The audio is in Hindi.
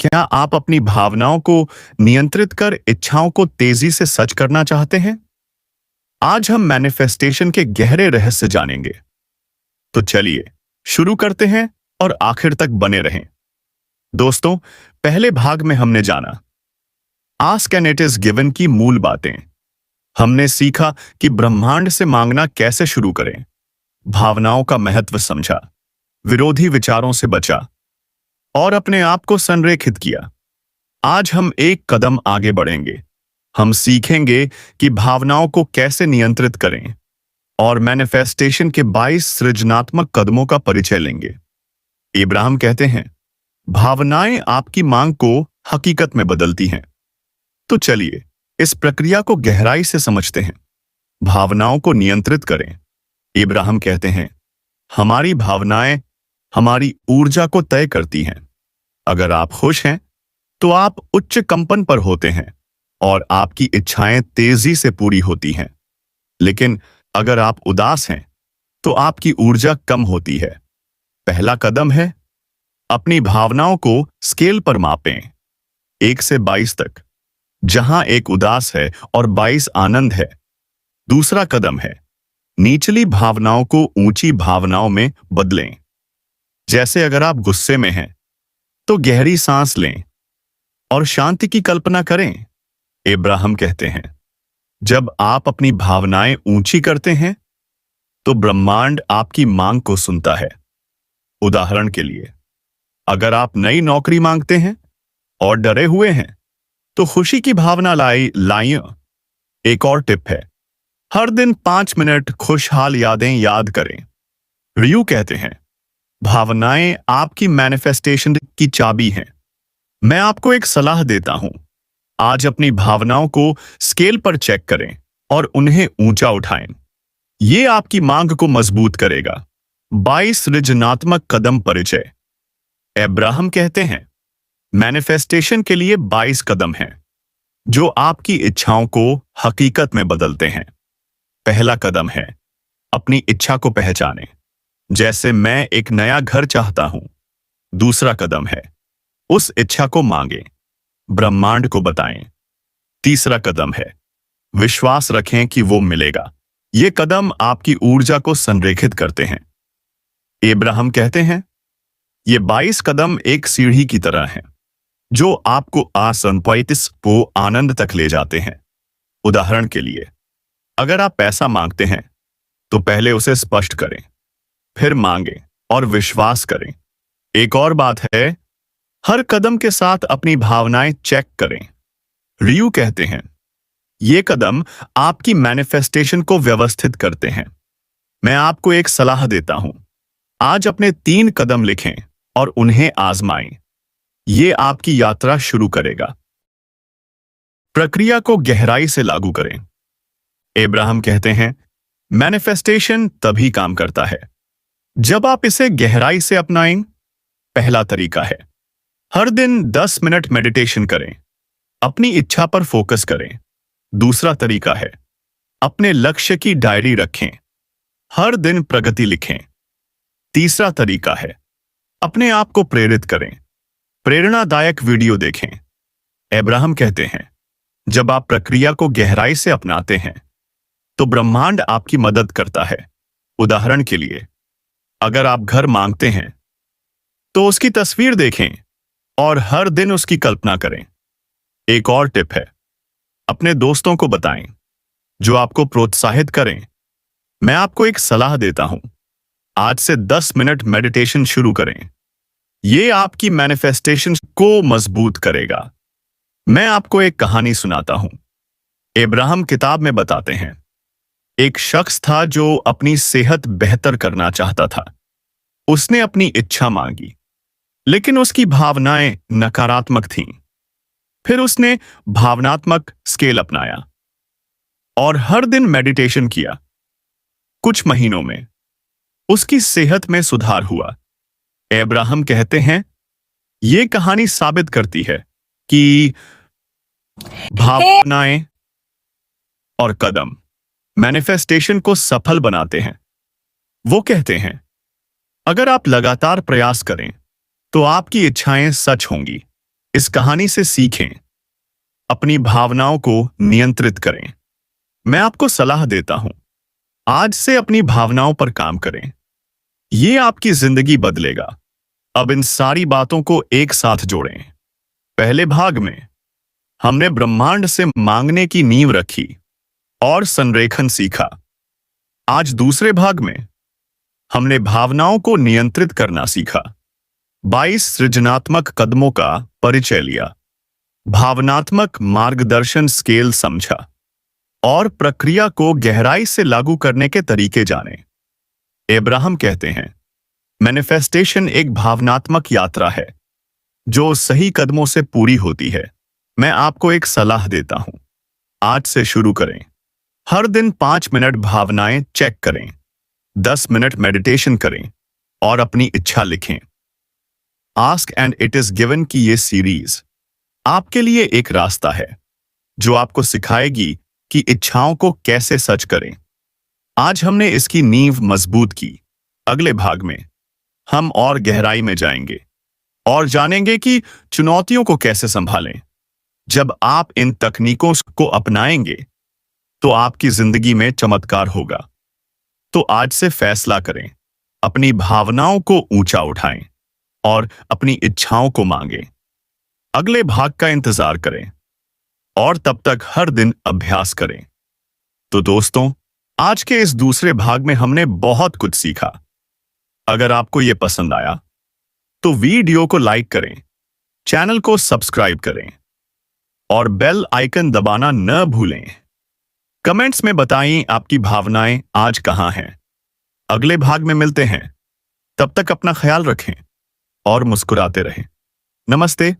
क्या आप अपनी भावनाओं को नियंत्रित कर इच्छाओं को तेजी से सच करना चाहते हैं? आज हम मैनिफेस्टेशन के गहरे रहस्य जानेंगे। तो चलिए शुरू करते हैं और आखिर तक बने रहें। दोस्तों, पहले भाग में हमने जाना ask and it is given की मूल बातें। हमने सीखा कि ब्रह्मांड से मांगना कैसे शुरू करें, भावनाओं का महत्व समझा, विरोधी विचारों से बचा और अपने आप को संरेखित किया। आज हम एक कदम आगे बढ़ेंगे। हम सीखेंगे कि भावनाओं को कैसे नियंत्रित करें और मैनिफेस्टेशन के 22 सृजनात्मक कदमों का परिचय लेंगे। इब्राहिम कहते हैं, भावनाएं आपकी मांग को हकीकत में बदलती हैं। तो चलिए इस प्रक्रिया को गहराई से समझते हैं। भावनाओं को नियंत्रित करें। इब्राहिम कहते हैं, हमारी भावनाएं हमारी ऊर्जा को तय करती हैं। अगर आप खुश हैं तो आप उच्च कंपन पर होते हैं और आपकी इच्छाएं तेजी से पूरी होती हैं। लेकिन अगर आप उदास हैं तो आपकी ऊर्जा कम होती है। पहला कदम है अपनी भावनाओं को स्केल पर मापें, 1 से 22 तक, जहां 1 उदास है और 22 आनंद है। दूसरा कदम है निचली भावनाओं को ऊंची भावनाओं में बदलें। जैसे अगर आप गुस्से में हैं तो गहरी सांस लें और शांति की कल्पना करें। इब्राहिम कहते हैं, जब आप अपनी भावनाएं ऊंची करते हैं तो ब्रह्मांड आपकी मांग को सुनता है। उदाहरण के लिए, अगर आप नई नौकरी मांगते हैं और डरे हुए हैं तो खुशी की भावना लाइए। एक और टिप है, हर दिन 5 मिनट खुशहाल यादें याद करें। रियू कहते हैं, भावनाएं आपकी मैनिफेस्टेशन की चाबी हैं। मैं आपको एक सलाह देता हूं, आज अपनी भावनाओं को स्केल पर चेक करें और उन्हें ऊंचा उठाएं। यह आपकी मांग को मजबूत करेगा। 22 सृजनात्मक कदम परिचय। इब्राहिम कहते हैं, मैनिफेस्टेशन के लिए 22 कदम हैं जो आपकी इच्छाओं को हकीकत में बदलते हैं। पहला कदम है अपनी इच्छा को पहचानें। जैसे मैं एक नया घर चाहता हूं। दूसरा कदम है उस इच्छा को मांगें, ब्रह्मांड को बताएं। तीसरा कदम है विश्वास रखें कि वो मिलेगा। ये कदम आपकी ऊर्जा को संरेखित करते हैं। इब्राहिम कहते हैं, ये 22 कदम एक सीढ़ी की तरह हैं जो आपको आसंपैतिस को आनंद तक ले जाते हैं। उदाहरण के लिए, अगर आप पैसा मांगते हैं तो पहले उसे स्पष्ट करें, फिर मांगें और विश्वास करें। एक और बात है, हर कदम के साथ अपनी भावनाएं चेक करें। रियू कहते हैं, ये कदम आपकी मैनिफेस्टेशन को व्यवस्थित करते हैं। मैं आपको एक सलाह देता हूं, आज अपने 3 कदम लिखें और उन्हें आजमाएं। ये आपकी यात्रा शुरू करेगा। प्रक्रिया को गहराई से लागू करें। इब्राहिम कहते हैं, मैनिफेस्टेशन तभी काम करता है जब आप इसे गहराई से अपनाएं। पहला तरीका है, हर दिन 10 मिनट मेडिटेशन करें, अपनी इच्छा पर फोकस करें। दूसरा तरीका है, अपने लक्ष्य की डायरी रखें, हर दिन प्रगति लिखें। तीसरा तरीका है, अपने आप को प्रेरित करें, प्रेरणादायक वीडियो देखें। इब्राहिम कहते हैं, जब आप प्रक्रिया को गहराई से अपनाते हैं तो ब्रह्मांड आपकी मदद करता है। उदाहरण के लिए, अगर आप घर मांगते हैं तो उसकी तस्वीर देखें और हर दिन उसकी कल्पना करें। एक और टिप है, अपने दोस्तों को बताएं जो आपको प्रोत्साहित करें। मैं आपको एक सलाह देता हूं, आज से 10 मिनट मेडिटेशन शुरू करें। यह आपकी मैनिफेस्टेशन को मजबूत करेगा। मैं आपको एक कहानी सुनाता हूं। इब्राहिम किताब में बताते हैं, एक शख्स था जो अपनी सेहत बेहतर करना चाहता था। उसने अपनी इच्छा मांगी, लेकिन उसकी भावनाएं नकारात्मक थीं। फिर उसने भावनात्मक स्केल अपनाया और हर दिन मेडिटेशन किया। कुछ महीनों में उसकी सेहत में सुधार हुआ। इब्राहिम कहते हैं, यह कहानी साबित करती है कि भावनाएं और कदम मैनिफेस्टेशन को सफल बनाते हैं। वो कहते हैं, अगर आप लगातार प्रयास करें तो आपकी इच्छाएं सच होंगी। इस कहानी से सीखें, अपनी भावनाओं को नियंत्रित करें। मैं आपको सलाह देता हूं, आज से अपनी भावनाओं पर काम करें। ये आपकी जिंदगी बदलेगा। अब इन सारी बातों को एक साथ जोड़ें। पहले भाग में हमने ब्रह्मांड से मांगने की नींव रखी और संरेखन सीखा। आज दूसरे भाग में हमने भावनाओं को नियंत्रित करना सीखा। 22 सृजनात्मक कदमों का परिचय लिया, भावनात्मक मार्गदर्शन स्केल समझा और प्रक्रिया को गहराई से लागू करने के तरीके जाने। अब्राहम कहते हैं, मैनिफेस्टेशन एक भावनात्मक यात्रा है जो सही कदमों से पूरी होती है। मैं आपको एक सलाह देता हूं, आज से शुरू करें। हर दिन 5 मिनट भावनाएं चेक करें, 10 मिनट मेडिटेशन करें और अपनी इच्छा लिखें। Ask and it is given की ये सीरीज आपके लिए एक रास्ता है जो आपको सिखाएगी कि इच्छाओं को कैसे सच करें। आज हमने इसकी नींव मजबूत की। अगले भाग में हम और गहराई में जाएंगे और जानेंगे कि चुनौतियों को कैसे संभालें। जब आप इन तकनीकों को अपनाएंगे तो आपकी जिंदगी में चमत्कार होगा। तो आज से फैसला करें, अपनी भावनाओं को ऊंचा उठाएं और अपनी इच्छाओं को मांगें। अगले भाग का इंतजार करें और तब तक हर दिन अभ्यास करें। तो दोस्तों, आज के इस दूसरे भाग में हमने बहुत कुछ सीखा। अगर आपको यह पसंद आया तो वीडियो को लाइक करें, चैनल को सब्सक्राइब करें और बेल आइकन दबाना न भूलें। कमेंट्स में बताएं आपकी भावनाएं आज कहां हैं। अगले भाग में मिलते हैं। तब तक अपना ख्याल रखें और मुस्कुराते रहें। नमस्ते।